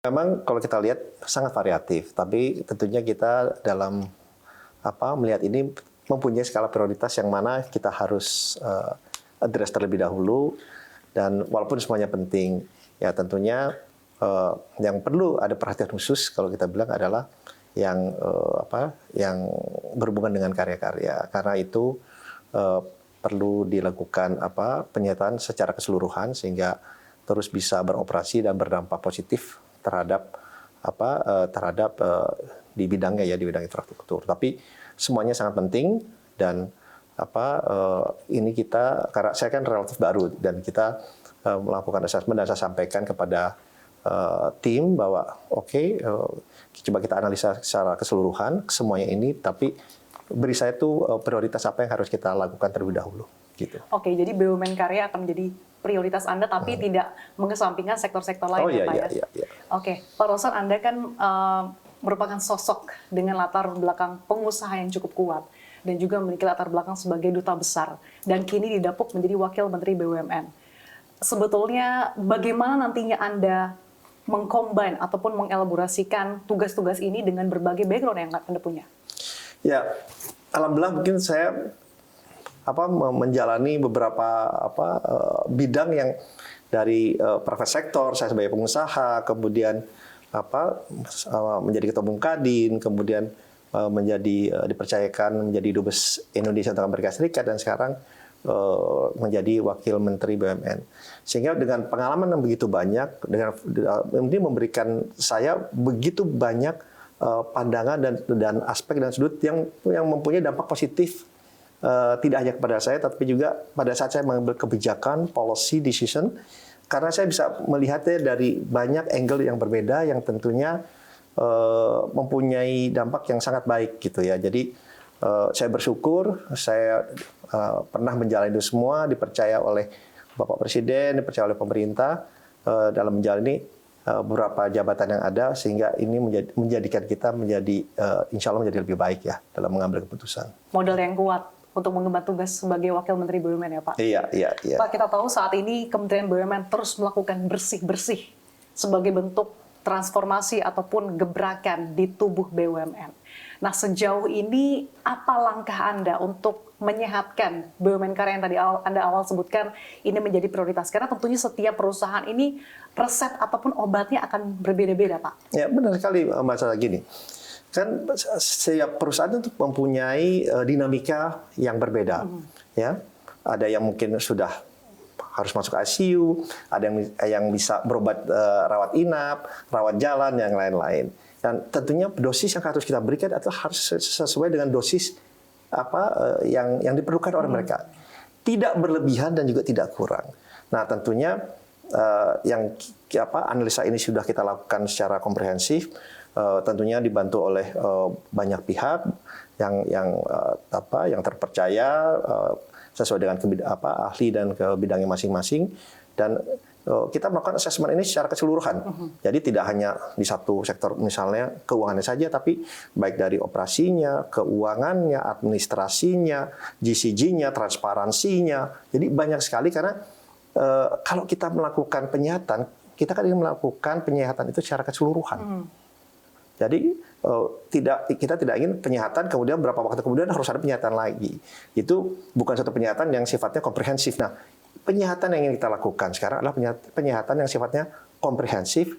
Memang kalau kita lihat sangat variatif, tapi tentunya kita dalam melihat ini mempunyai skala prioritas yang mana kita harus address terlebih dahulu, dan walaupun semuanya penting, ya tentunya yang perlu ada perhatian khusus kalau kita bilang adalah yang berhubungan dengan karya-karya, karena itu perlu dilakukan penyitaan secara keseluruhan sehingga terus bisa beroperasi dan berdampak positif terhadap di bidangnya, ya di bidang infrastruktur. Tapi semuanya sangat penting, dan ini kita, karena saya kan relatif baru dan kita melakukan assessment, dan saya sampaikan kepada tim bahwa coba kita analisa secara keseluruhan semuanya ini, tapi beri saya tuh prioritas apa yang harus kita lakukan terlebih dahulu. Gitu. Oke, jadi BUMN Karya akan menjadi prioritas Anda, tapi tidak mengesampingkan sektor-sektor lain, ya, Pak? Iya. Oke, Pak Roslan, Anda kan merupakan sosok dengan latar belakang pengusaha yang cukup kuat dan juga memiliki latar belakang sebagai duta besar, dan kini didapuk menjadi Wakil Menteri BUMN. Sebetulnya bagaimana nantinya Anda mengcombine ataupun mengelaborasikan tugas-tugas ini dengan berbagai background yang Anda punya? Ya, alhamdulillah mungkin saya menjalani beberapa bidang yang dari private sector, saya sebagai pengusaha, kemudian menjadi ketua umum Kadin, kemudian dipercayakan menjadi dubes Indonesia untuk Amerika Serikat, dan sekarang menjadi Wakil Menteri BUMN. Sehingga dengan pengalaman yang begitu banyak, ini memberikan saya begitu banyak pandangan dan aspek dan sudut yang mempunyai dampak positif. Tidak hanya kepada saya, tapi juga pada saat saya mengambil kebijakan, policy decision, karena saya bisa melihatnya dari banyak angle yang berbeda, yang tentunya mempunyai dampak yang sangat baik, gitu ya. Jadi saya bersyukur, saya pernah menjalani itu semua, dipercaya oleh Bapak Presiden, dipercaya oleh pemerintah dalam menjalani beberapa jabatan yang ada, sehingga ini menjadikan kita menjadi, insya Allah menjadi lebih baik ya dalam mengambil keputusan. Modal yang kuat untuk mengemban tugas sebagai Wakil Menteri BUMN, ya, Pak? Iya. Pak, kita tahu saat ini Kementerian BUMN terus melakukan bersih-bersih sebagai bentuk transformasi ataupun gebrakan di tubuh BUMN. Nah, sejauh ini apa langkah Anda untuk menyehatkan BUMN Karya yang tadi Anda awal sebutkan ini menjadi prioritas? Karena tentunya setiap perusahaan ini resep ataupun obatnya akan berbeda-beda, Pak. Ya, benar sekali, masalah gini. Kan setiap perusahaan itu mempunyai dinamika yang berbeda, ya. Ada yang mungkin sudah harus masuk ICU, ada yang bisa berobat rawat inap, rawat jalan, yang lain-lain. Dan tentunya dosis yang harus kita berikan adalah harus sesuai dengan dosis yang diperlukan oleh mereka. Tidak berlebihan dan juga tidak kurang. Nah, tentunya analisa ini sudah kita lakukan secara komprehensif. Tentunya dibantu oleh banyak pihak yang terpercaya sesuai dengan ahli dan ke bidangnya masing-masing, dan kita melakukan asesmen ini secara keseluruhan. Jadi tidak hanya di satu sektor, misalnya keuangannya saja, tapi baik dari operasinya, keuangannya, administrasinya, GCG-nya, transparansinya. Jadi banyak sekali, karena kalau kita melakukan penyihatan, kita kan ingin melakukan penyihatan itu secara keseluruhan. Jadi kita tidak ingin penyihatan kemudian beberapa waktu kemudian harus ada penyihatan lagi. Itu bukan satu penyihatan yang sifatnya komprehensif. Nah, penyihatan yang ingin kita lakukan sekarang adalah penyihatan yang sifatnya komprehensif,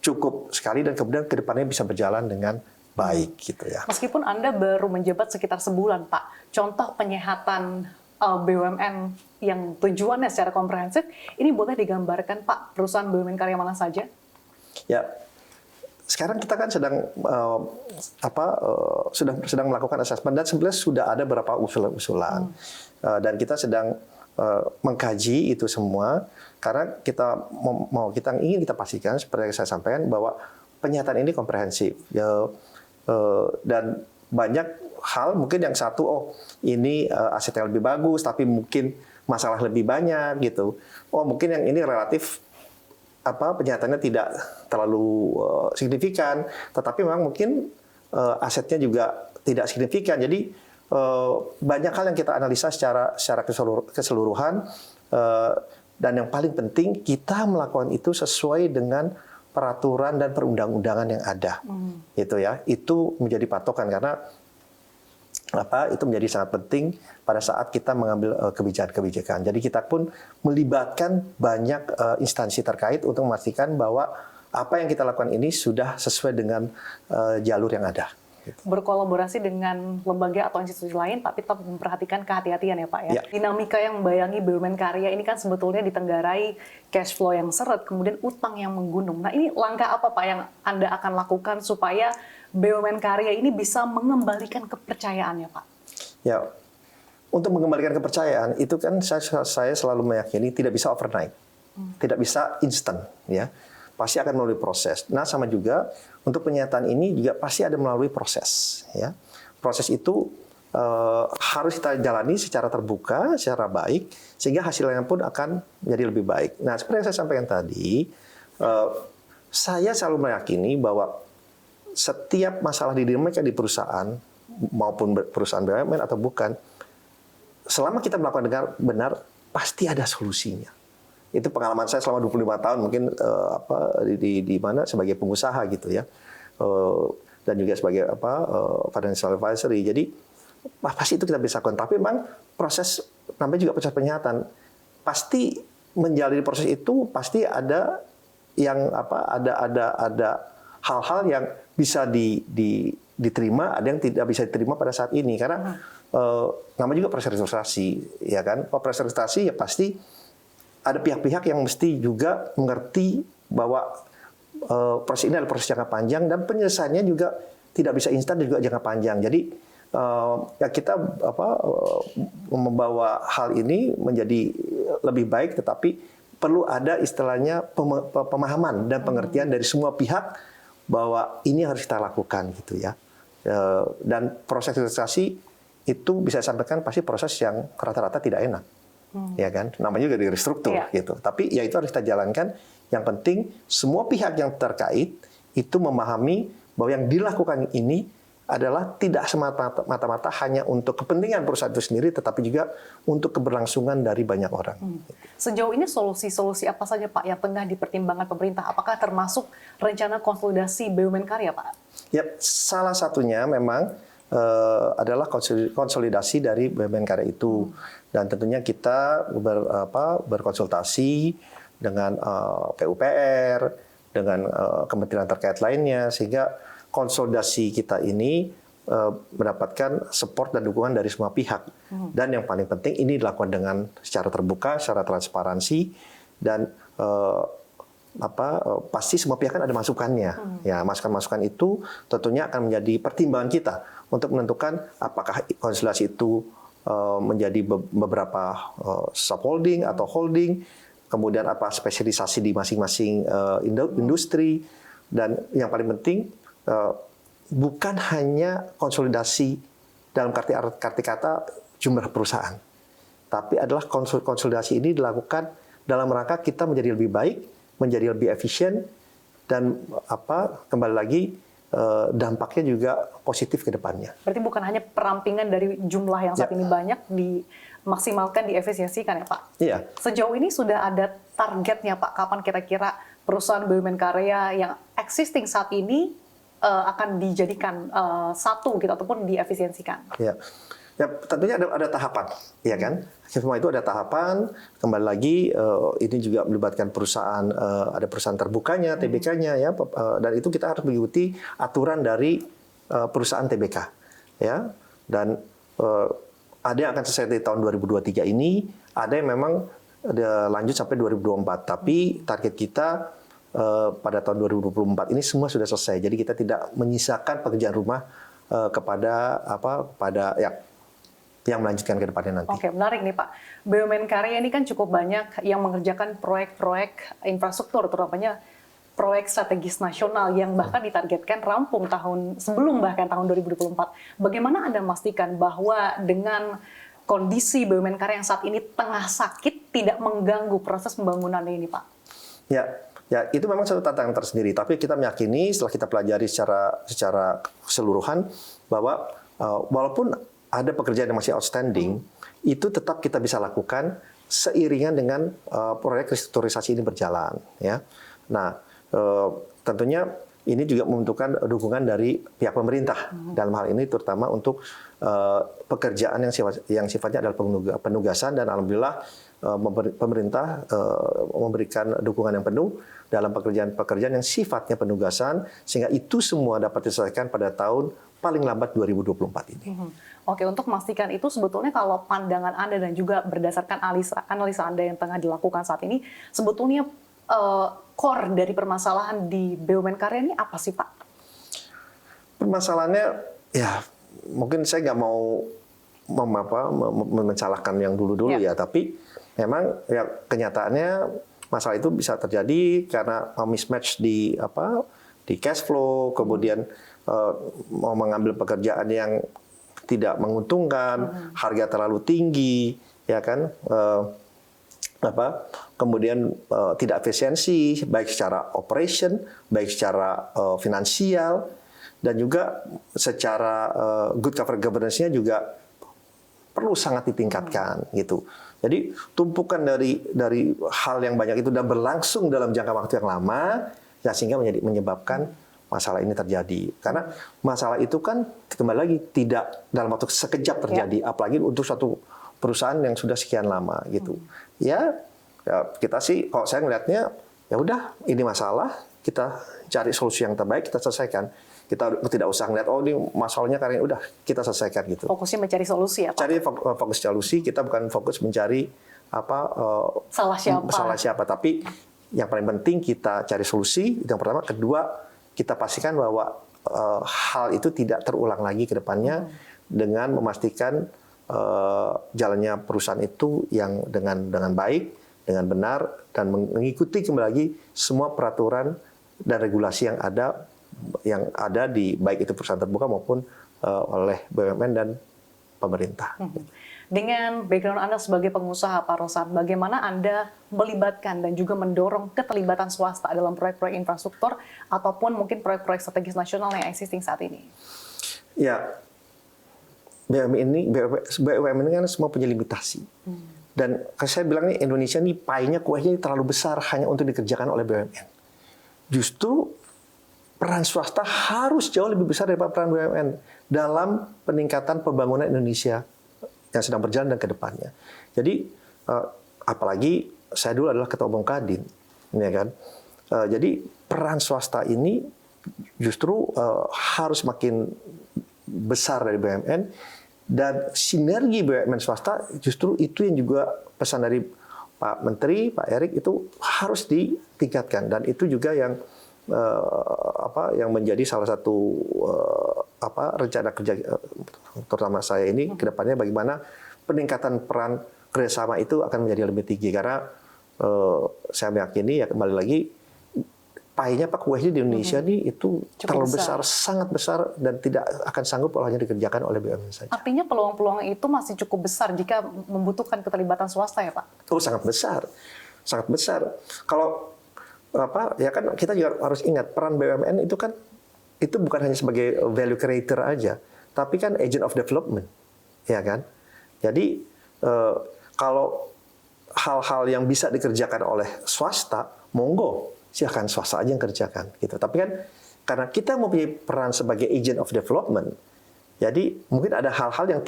cukup sekali, dan kemudian ke depannya bisa berjalan dengan baik, gitu ya. Meskipun Anda baru menjabat sekitar sebulan, Pak, contoh penyihatan BUMN yang tujuannya secara komprehensif, ini boleh digambarkan, Pak, perusahaan BUMN Karya mana saja? Ya. Sekarang kita kan sedang melakukan asesmen, dan sebenarnya sudah ada beberapa usulan-usulan, dan kita sedang mengkaji itu semua, karena kita ingin kita pastikan, seperti yang saya sampaikan, bahwa penyitaan ini komprehensif, dan banyak hal, mungkin yang satu, ini asetnya lebih bagus, tapi mungkin masalah lebih banyak, gitu. Mungkin yang ini relatif penyihatannya tidak terlalu signifikan, tetapi memang mungkin asetnya juga tidak signifikan. Jadi banyak hal yang kita analisa secara keseluruhan, dan yang paling penting kita melakukan itu sesuai dengan peraturan dan perundang-undangan yang ada. Gitu ya. Itu menjadi patokan karena itu menjadi sangat penting pada saat kita mengambil kebijakan-kebijakan. Jadi kita pun melibatkan banyak instansi terkait untuk memastikan bahwa apa yang kita lakukan ini sudah sesuai dengan jalur yang ada. Berkolaborasi dengan lembaga atau institusi lain, tapi tetap memperhatikan kehati-hatian ya Pak ya. Ya. Dinamika yang membayangi BUMN karya ini kan sebetulnya ditenggarai cash flow yang seret, kemudian utang yang menggunung. Nah ini langkah apa Pak yang Anda akan lakukan supaya BUMN karya ini bisa mengembalikan kepercayaannya Pak? Ya, untuk mengembalikan kepercayaan itu kan saya selalu meyakini tidak bisa overnight, tidak bisa instan, ya. Pasti akan melalui proses. Nah, sama juga untuk penyataan ini juga pasti ada melalui proses, ya. Proses itu harus kita jalani secara terbuka, secara baik, sehingga hasilnya pun akan menjadi lebih baik. Nah, seperti yang saya sampaikan tadi, saya selalu meyakini bahwa setiap masalah dinamika di perusahaan maupun perusahaan BUMN atau bukan, selama kita melakukan dengan benar, pasti ada solusinya. Itu pengalaman saya selama 25 tahun mungkin di mana sebagai pengusaha gitu ya. Dan juga sebagai financial advisory. Jadi pasti itu kita bisa lakukan. Tapi memang proses namanya juga proses penyihatan. Pasti menjalani proses itu pasti ada yang ada hal-hal yang bisa diterima, ada yang tidak bisa diterima pada saat ini karena namanya juga proses restrukturisasi, ya kan? Proses restrukturisasi ya pasti ada pihak-pihak yang mesti juga mengerti bahwa proses ini adalah proses jangka panjang dan penyelesaiannya juga tidak bisa instan dan juga jangka panjang. Jadi ya kita membawa hal ini menjadi lebih baik, tetapi perlu ada istilahnya pemahaman dan pengertian dari semua pihak bahwa ini harus kita lakukan gitu ya. Dan proses restrukturisasi itu bisa saya sampaikan pasti proses yang rata-rata tidak enak. Ya kan, namanya juga di restruktur gitu. Tapi ya itu harus kita jalankan. Yang penting semua pihak yang terkait itu memahami bahwa yang dilakukan ini adalah tidak semata-mata hanya untuk kepentingan perusahaan itu sendiri, tetapi juga untuk keberlangsungan dari banyak orang. Sejauh ini solusi-solusi apa saja Pak yang tengah dipertimbangkan pemerintah? Apakah termasuk rencana konsolidasi BUMN karya Pak? Ya, salah satunya memang adalah konsolidasi dari BUMN karya itu. Dan tentunya kita berkonsultasi dengan PUPR, dengan kementerian terkait lainnya, sehingga konsolidasi kita ini mendapatkan support dan dukungan dari semua pihak. Dan yang paling penting ini dilakukan dengan secara terbuka, secara transparansi, dan pasti semua pihak kan ada masukannya. Ya, masukan-masukan itu tentunya akan menjadi pertimbangan kita untuk menentukan apakah konsolidasi itu menjadi beberapa subholding atau holding, kemudian apa spesialisasi di masing-masing industri, dan yang paling penting bukan hanya konsolidasi dalam arti kata jumlah perusahaan, tapi adalah konsolidasi ini dilakukan dalam rangka kita menjadi lebih baik, menjadi lebih efisien, dan kembali lagi dampaknya juga positif ke depannya. Berarti bukan hanya perampingan dari jumlah yang saat ini banyak dimaksimalkan, diefisiensikan ya Pak? Iya. Sejauh ini sudah ada targetnya Pak, kapan kira-kira perusahaan BUMN karya yang existing saat ini akan dijadikan satu gitu ataupun diefisiensikan? Iya. Ya, tentunya ada tahapan, ya kan? Semua itu ada tahapan. Kembali lagi, ini juga melibatkan perusahaan, ada perusahaan terbukanya, TBK-nya, ya. Dan itu kita harus mengikuti aturan dari perusahaan TBK, ya. Dan ada yang akan selesai di tahun 2023 ini, ada yang memang lanjut sampai 2024. Tapi target kita pada tahun 2024 ini semua sudah selesai. Jadi kita tidak menyisakan pekerjaan rumah kepada yang melanjutkan ke depannya nanti. Oke, menarik nih Pak. BUMN karya ini kan cukup banyak yang mengerjakan proyek-proyek infrastruktur, terutamanya proyek strategis nasional yang bahkan ditargetkan rampung sebelum bahkan tahun 2024. Bagaimana Anda memastikan bahwa dengan kondisi BUMN karya yang saat ini tengah sakit tidak mengganggu proses pembangunan ini Pak? Ya, itu memang satu tantangan tersendiri. Tapi kita meyakini setelah kita pelajari secara keseluruhan bahwa walaupun ada pekerjaan yang masih outstanding, itu tetap kita bisa lakukan seiringan dengan proyek restrukturisasi ini berjalan. Ya, nah tentunya ini juga membutuhkan dukungan dari pihak pemerintah dalam hal ini, terutama untuk pekerjaan yang sifatnya adalah penugasan, dan alhamdulillah pemerintah memberikan dukungan yang penuh dalam pekerjaan-pekerjaan yang sifatnya penugasan, sehingga itu semua dapat diselesaikan pada tahun paling lambat 2024 ini. Oke, untuk memastikan itu sebetulnya kalau pandangan Anda dan juga berdasarkan analisa Anda yang tengah dilakukan saat ini, sebetulnya core dari permasalahan di BUMN Karya ini apa sih, Pak? Permasalahannya, ya mungkin saya nggak mau mencalahkan yang dulu-dulu ya, tapi memang ya kenyataannya masalah itu bisa terjadi karena mismatch di cash flow, kemudian mau mengambil pekerjaan yang tidak menguntungkan, harga terlalu tinggi, ya kan, kemudian tidak efisiensi, baik secara operation, baik secara finansial, dan juga secara good corporate governance-nya juga perlu sangat ditingkatkan gitu. Jadi tumpukan dari hal yang banyak itu dan berlangsung dalam jangka waktu yang lama, ya sehingga menyebabkan masalah ini terjadi. Karena masalah itu kan kembali lagi tidak dalam waktu sekejap terjadi, apalagi untuk suatu perusahaan yang sudah sekian lama gitu. Ya kita sih, kalau saya melihatnya, ya udah ini masalah, kita cari solusi yang terbaik, kita selesaikan. Kita tidak usah ngeliat, oh ini masalahnya karena udah kita selesaikan gitu. Fokusnya mencari solusi ya, Pak? Cari fokus solusi, kita bukan fokus mencari salah siapa, tapi yang paling penting kita cari solusi, itu yang pertama. Kedua, kita pastikan bahwa hal itu tidak terulang lagi ke depannya dengan memastikan jalannya perusahaan itu yang dengan baik, dengan benar, dan mengikuti kembali lagi semua peraturan dan regulasi yang ada di baik itu perusahaan terbuka maupun oleh BUMN dan pemerintah. Dengan background Anda sebagai pengusaha, Pak Rosan, bagaimana Anda melibatkan dan juga mendorong keterlibatan swasta dalam proyek-proyek infrastruktur ataupun mungkin proyek-proyek strategis nasional yang existing saat ini? Ya, BUMN ini kan semua punya limitasi. Dan saya bilang nih, Indonesia nih pie-nya, kuahnya terlalu besar hanya untuk dikerjakan oleh BUMN. Justru peran swasta harus jauh lebih besar daripada peran BUMN dalam peningkatan pembangunan Indonesia yang sedang berjalan dan ke depannya. Jadi apalagi saya dulu adalah ketua umum Kadin, ya kan. Jadi peran swasta ini justru harus makin besar dari BUMN, dan sinergi BUMN swasta justru itu yang juga pesan dari Pak Menteri, Pak Erik, itu harus ditingkatkan, dan itu juga yang yang menjadi salah satu rencana kerja terutama saya ini ke depannya, bagaimana peningkatan peran kerjasama itu akan menjadi lebih tinggi, karena saya meyakini ya kembali lagi pie-nya Pak, kuahnya di Indonesia nih itu terlalu besar, sangat besar, dan tidak akan sanggup kalau hanya dikerjakan oleh BUMN saja. Artinya peluang-peluang itu masih cukup besar jika membutuhkan keterlibatan swasta ya, Pak? Oh, sangat besar, sangat besar. Kalau ya kan kita juga harus ingat peran BUMN itu kan itu bukan hanya sebagai value creator aja, tapi kan agent of development, ya kan. Jadi kalau hal-hal yang bisa dikerjakan oleh swasta, monggo silahkan swasta aja yang kerjakan gitu. Tapi kan karena kita mempunyai peran sebagai agent of development, jadi mungkin ada hal-hal yang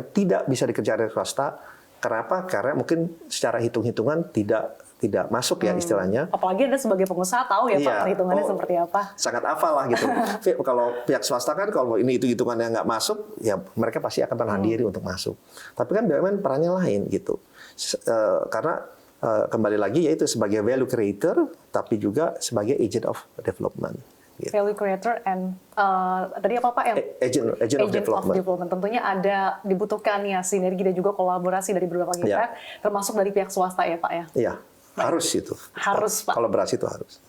tidak bisa dikerjakan oleh swasta. Kenapa? Karena mungkin secara hitung-hitungan tidak masuk ya istilahnya. Apalagi Anda sebagai pengusaha tahu ya Pak, perhitungannya seperti apa. Sangat hafal lah gitu. Kalau pihak swasta kan kalau ini hitungannya nggak masuk, ya mereka pasti akan menahan diri untuk masuk. Tapi kan BUMN perannya lain gitu. Karena kembali lagi yaitu sebagai value creator, tapi juga sebagai agent of development. Gitu. Value creator and tadi apa Pak yang agent of development. Tentunya ada dibutuhkannya sinergi dan juga kolaborasi dari berbagai pihak, termasuk dari pihak swasta ya Pak ya. Iya, harus itu. Harus Pak. Kolaborasi itu harus.